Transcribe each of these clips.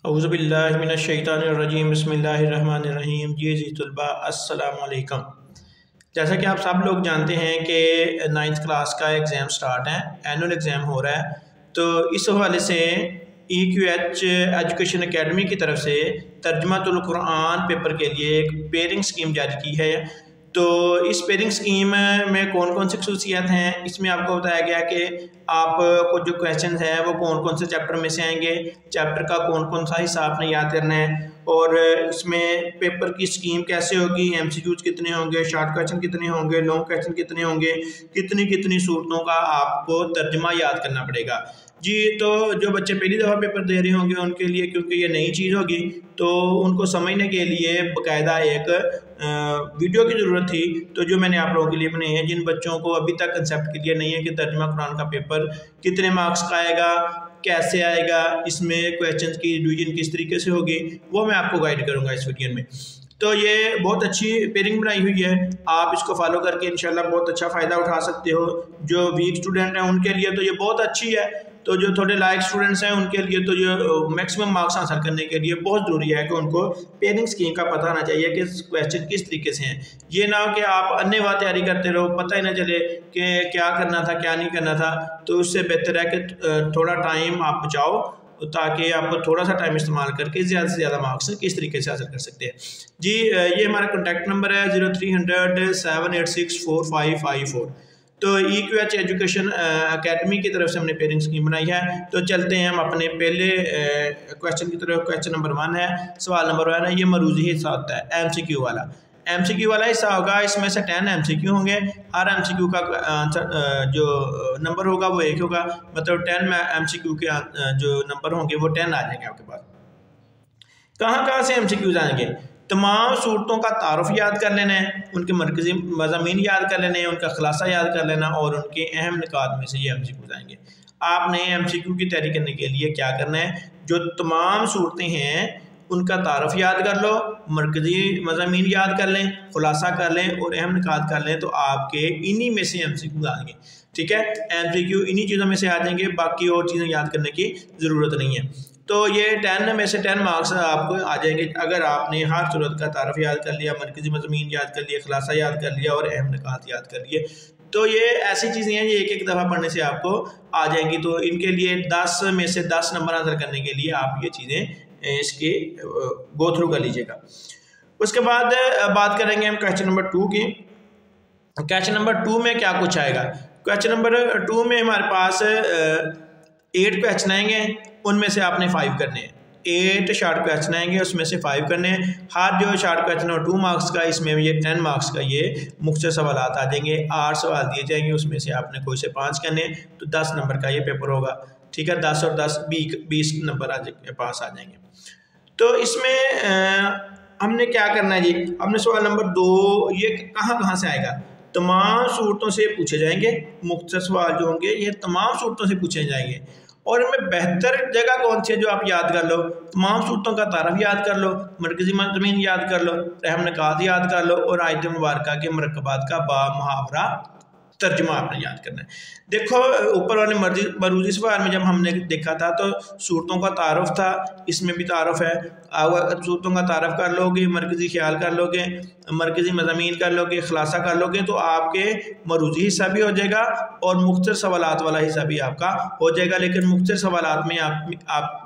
औज़ुबिल्लाहि मिनश्शैतानिर्रजीम बिस्मिल्लाहिर्रहमानिर्रहीम। जी तलबा अस्सलाम वालेकुम। जैसा कि आप सब लोग जानते हैं कि 9th क्लास का एग्ज़ाम स्टार्ट है, एनुअल एग्ज़ाम हो रहा है। तो इस हवाले से EQH एजुकेशन एकेडमी की तरफ से तर्जुमातुल कुरान पेपर के लिए एक पेयरिंग स्कीम जारी की है। तो इस पेयरिंग स्कीम में कौन कौन सी खसूसियात हैं, इसमें आपको बताया गया कि आपको जो क्वेश्चन हैं वो कौन कौन से चैप्टर में से आएंगे, चैप्टर का कौन कौन सा हिस्सा आपने याद करना है, और इसमें पेपर की स्कीम कैसे होगी, MCQs कितने होंगे, शॉर्ट क्वेश्चन कितने होंगे, लॉन्ग क्वेश्चन कितने होंगे, कितनी कितनी सूरतों का आपको तर्जमा याद करना पड़ेगा। जी, तो जो बच्चे पहली दफ़ा पेपर दे रहे होंगे उनके लिए, क्योंकि ये नई चीज़ होगी, तो उनको समझने के लिए बाकायदा एक वीडियो की ज़रूरत थी, तो जो मैंने आप लोगों के लिए बनाई है। जिन बच्चों को अभी तक कंसेप्ट क्लियर नहीं है कि तर्जुमा कुरान का पेपर कितने मार्क्स का आएगा, कैसे आएगा, इसमें क्वेश्चन की डिवीजन किस तरीके से होगी, वो मैं आपको गाइड करूँगा इस वीडियो में। तो ये बहुत अच्छी पेयरिंग बनाई हुई है, आप इसको फॉलो करके इंशाल्लाह बहुत अच्छा फ़ायदा उठा सकते हो। जो वीक स्टूडेंट हैं उनके लिए तो ये बहुत अच्छी है, तो जो थोड़े लायक स्टूडेंट्स हैं उनके लिए तो ये मैक्सिमम मार्क्स हासिल करने के लिए बहुत ज़रूरी है कि उनको पेयरिंग स्कीम का पता होना चाहिए कि क्वेश्चन किस तरीके से हैं। ये ना हो कि आप अन्यवा तैयारी करते रहो, पता ही ना चले कि क्या करना था क्या नहीं करना था। तो उससे बेहतर है कि थोड़ा टाइम आप बचाओ, ताकि आप थोड़ा सा टाइम इस्तेमाल करके ज़्यादा से ज़्यादा मार्क्स किस तरीके से हासिल कर सकते हैं। जी, ये हमारा कॉन्टैक्ट नंबर है 0300 786 4554। तो EQH एजुकेशन एकेडमी की तरफ से हमने पेयरिंग स्कीम बनाई है। तो चलते हैं हम अपने पहले क्वेश्चन की तरफ। क्वेश्चन नंबर 1 है, सवाल नंबर 1 है, ये मरूजी हिस्सा होता है MCQ वाला। MCQ वाला हिस्सा होगा, इसमें से 10 MCQ होंगे। हर MCQ का आंसर जो नंबर होगा वो 1 होगा, मतलब 10 MCQ के जो नंबर होंगे वो 10 आ जाएंगे आपके पास। कहाँ से MCQs आएंगे? तमाम सूरतों का तारुफ याद कर लेना है, उनके मरकज़ी मज़ामीन याद कर लेने हैं, उनका खुलासा याद कर लेना, और उनके अहम निकात में से ये MCQs आएंगे। आपने MCQ की तैयारी करने के लिए क्या करना है, जो तमाम सूरतें हैं उनका तारुफ याद कर लो, मरकज़ी मज़ामीन याद कर लें, खुलासा कर लें और अहम निकात कर लें, तो आपके इन्हीं में से MCQs आएंगे। ठीक है, MCQ इन्हीं चीज़ों में से आ जाएंगे, बाकी और चीज़ें याद करने की ज़रूरत नहीं है। तो ये 10 में से 10 मार्क्स आपको आ जाएंगे अगर आपने हर सूरत का तारफ़ याद कर लिया, मरकज़ी मज़ामीन याद कर लिया, खुलासा याद कर लिया और अहम निकात याद कर लिए। तो ये ऐसी चीज़ें हैं ये एक दफ़ा पढ़ने से आपको आ जाएंगी। तो इनके लिए 10 में से 10 नंबर हासिल करने के लिए आप ये चीज़ें इसके गो थ्रू कर लीजिएगा। उसके बाद बात करेंगे हम क्वेश्चन नंबर 2 की। क्वेश्चन नंबर 2 में क्या कुछ आएगा? क्वेश्चन नंबर 2 में हमारे पास 8 क्वेश्चन आएंगे, उनमें से आपने 5 करने हैं। 8 शॉर्ट क्वेश्चन आएंगे, उसमें से 5 करने हैं। हर जो शॉर्ट क्वेश्चन है 2 मार्क्स का, इसमें ये 10 मार्क्स का ये मुख्तसर सवाल आ जाएंगे। 8 सवाल दिए जाएंगे, उसमें से आपने कोई से 5 करने, तो 10 नंबर का ये पेपर होगा। ठीक है, 10 और 10 20 नंबर पास आ जाएंगे। तो इसमें हमने क्या करना है जी, हमने सवाल नंबर 2 ये कहाँ से आएगा, तमाम सूरतों से पूछे जाएंगे। मुख्तसर सवाल जो होंगे ये तमाम सूरतों से पूछे जाएंगे, और इनमें बेहतर जगह कौन सी है जो आप याद कर लो। तमाम सूरतों का तारफ़ याद कर लो, मरकज़ी मज़ामीन याद कर लो, अहम निकात याद कर लो, और आयत मुबारका के मरकबात का बा मुहावरा तर्जुमा आपने याद करना है। देखो, ऊपर वाले मरूजी सवाल में जब हमने देखा था तो सूरतों का तारुफ था, इसमें भी तारुफ है। सूरतों का तारुफ कर लोगे, मरकज़ी ख्याल कर लोगे, मरकज़ी मज़ामीन कर लोगे, खुलासा कर लोगे, तो आपके मरूजी हिस्सा भी हो जाएगा और मुख्तसर सवालात वाला हिस्सा भी आपका हो जाएगा। लेकिन मुख्तसर सवालात में आप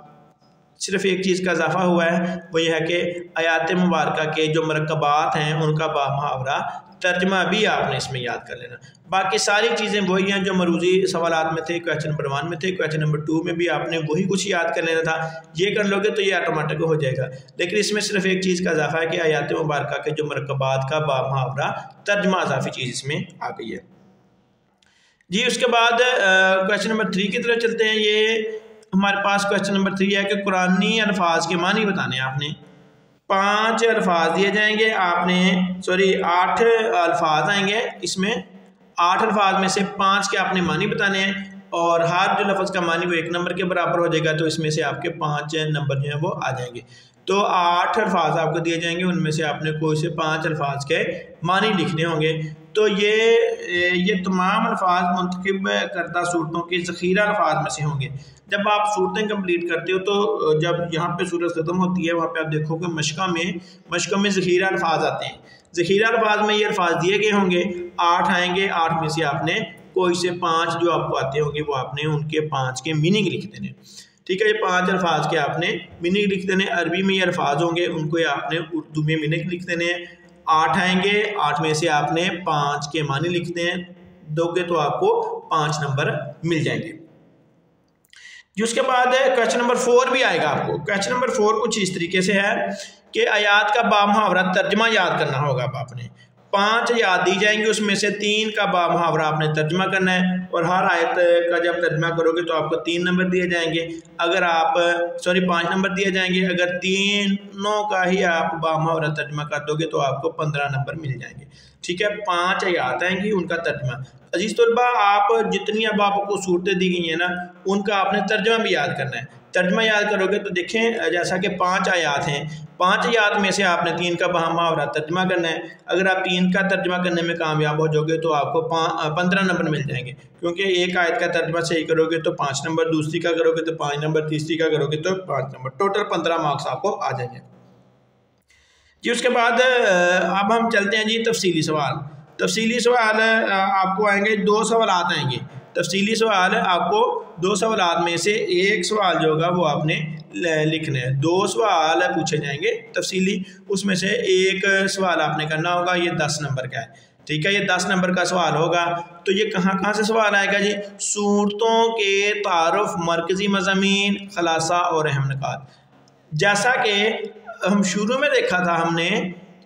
सिर्फ एक चीज़ का इजाफा हुआ है, वो ये है कि आयात मुबारका के जो मरकबात हैं उनका बामुहावरा तर्जमा भी आपने इसमें याद कर लेना। बाकी सारी चीज़ें वही हैं जो मरूजी सवालात में थे, क्वेश्चन नंबर 1 में थे, क्वेश्चन नंबर 2 में भी आपने वही कुछ याद कर लेना था। ये कर लोगे तो ये ऑटोमेटिक हो जाएगा। लेकिन इसमें सिर्फ एक चीज़ का इजाफा है कि आयात मुबारका के जो मरकबात का बामुहावरा तर्जमा इजाफी चीज़ इसमें आ गई है जी। उसके बाद क्वेश्चन नंबर 3 की तरफ चलते हैं। ये हमारे पास क्वेश्चन नंबर 3 है कि कुरानी अल्फाज के मानी बताने। आपने 5 अल्फाज दिए जाएंगे, आपने 8 अल्फाज आएंगे, इसमें 8 अल्फाज में से 5 के आपने मानी बताने हैं, और हर जो लफ्ज़ का मानी वो 1 नंबर के बराबर हो जाएगा, तो इसमें से आपके 5 नंबर जो हैं वो आ जाएंगे। तो 8 अल्फाज आपको दिए जाएंगे, उनमें से आपने कोई से 5 अल्फाज के मानी लिखने होंगे। तो ये तमाम अल्फाज मुंतखब करदा सूरतों के ज़ख़ीरा अल्फाज में से होंगे। जब आप सूरतें कंप्लीट करते हो तो जब यहाँ पे सूरत ख़त्म होती है वहाँ पे आप देखोगे मशक़ों में ज़ख़ीरा अल्फाज आते हैं। ज़ख़ीरा अल्फाज में ये अल्फाज दिए गए होंगे, 8 आएंगे, 8 में से आपने कोई से 5 जो आपको आते होंगे वो आपने उनके 5 के मीनिंग लिख देने। ठीक है, ये 5 अल्फाज के आपने मीनिंग लिख देने। अरबी में ये अल्फाज होंगे, उनको आपने उर्दू में मीनिंग लिख देने। 8 आएंगे, 8 में से आपने 5 के मानी लिखते हैं, दोगे तो आपको 5 नंबर मिल जाएंगे जी। उसके बाद क्वेश्चन नंबर 4 भी आएगा आपको। क्वेश्चन नंबर 4 कुछ इस तरीके से है कि आयात का बामुहावरा तर्जमा याद करना होगा। अब आपने 5 आयात दी जाएंगी, उसमें से 3 का बामुहावरा आपने तर्जमा करना है और हर आयत का जब तर्जमा करोगे तो आपको 3 नंबर दिए जाएंगे। अगर आप 5 नंबर दिए जाएंगे, अगर तीनों का ही आप बामुहावरा तर्जमा कर दोगे तो आपको 15 नंबर मिल जाएंगे। ठीक है, 5 आयत आएंगी, उनका तर्जमा। अजीज़ तलबा, आप जितनी अब आपको सूरतें दी गई हैं ना, उनका आपने तर्जमा भी याद करना है। तर्जमा याद करोगे तो देखें, जैसा कि 5 आयात हैं, 5 आयात में से आपने 3 का बामुहावरा तर्जमा करना है। अगर आप 3 का तर्जमा करने में कामयाब हो जाओगे तो आपको 15 नंबर मिल जाएंगे, क्योंकि एक आयत का तर्जमा सही करोगे तो 5 नंबर, दूसरी का करोगे तो 5 नंबर, तीसरी का करोगे तो 5 नंबर, टोटल 15 मार्क्स आपको आ जाएंगे जी। उसके बाद अब हम चलते हैं जी तफसीली सवाल। तफसीली सवाल आपको आएंगे, 2 सवाल आएंगे। तफसीली सवाल आपको 2 सवाल में से एक सवाल जो होगा वो आपने लिखने हैं। 2 सवाल पूछे जाएंगे तफसीली, उसमें से एक सवाल आपने करना होगा, ये 10 नंबर का है। ठीक है, ये 10 नंबर का सवाल होगा। तो ये कहाँ से सवाल आएगा जी? सूरतों के तारुफ, मरकज़ी मज़ामीन, खलासा और अहम निकात। जैसा कि हम शुरू में देखा था हमने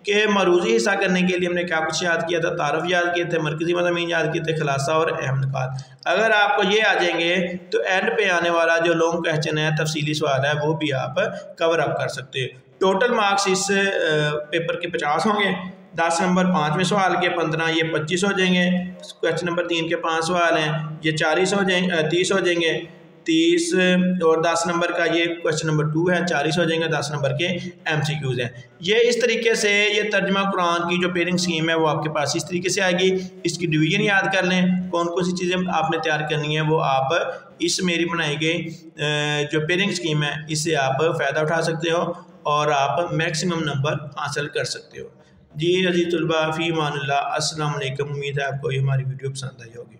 कि मरूज़ी हिस्सा करने के लिए हमने क्या कुछ याद किया था, तारुफ याद किए थे, मरकज़ी मज़ामीन याद किए थे, खलासा और अहम निकात। अगर आपको ये आ जाएंगे तो एंड पे आने वाला जो लॉन्ग क्वेश्चन है, तफसीली सवाल है, वो भी आप कवर अप कर सकते हो। टोटल मार्क्स इस पेपर के 50 होंगे। 10 नंबर 5वें सवाल के 15, ये 25 हो जाएंगे। क्वेश्चन नंबर 3 के 5 सवाल हैं, ये 40 हो जाएंगे, 30 हो जाएंगे। 30 और 10 नंबर का ये क्वेश्चन नंबर 2 है, 40 हो जाएंगे। 10 नंबर के MCQs हैं। ये इस तरीके से ये तर्जमा कुरान की जो पेयरिंग स्कीम है वो आपके पास इस तरीके से आएगी। इसकी डिवीज़न याद कर लें, कौन कौन सी चीज़ें आपने तैयार करनी है, वो आप इस मेरी बनाई गई जो पेयरिंग स्कीम है इससे आप फ़ायदा उठा सकते हो और आप मैक्सिमम नंबर हासिल कर सकते हो जी। अज़ीज़ तलबा, फ़ी अमानिल्लाह, अस्सलाम वालेकुम। उम्मीद है आपको ये हमारी वीडियो पसंद आई होगी।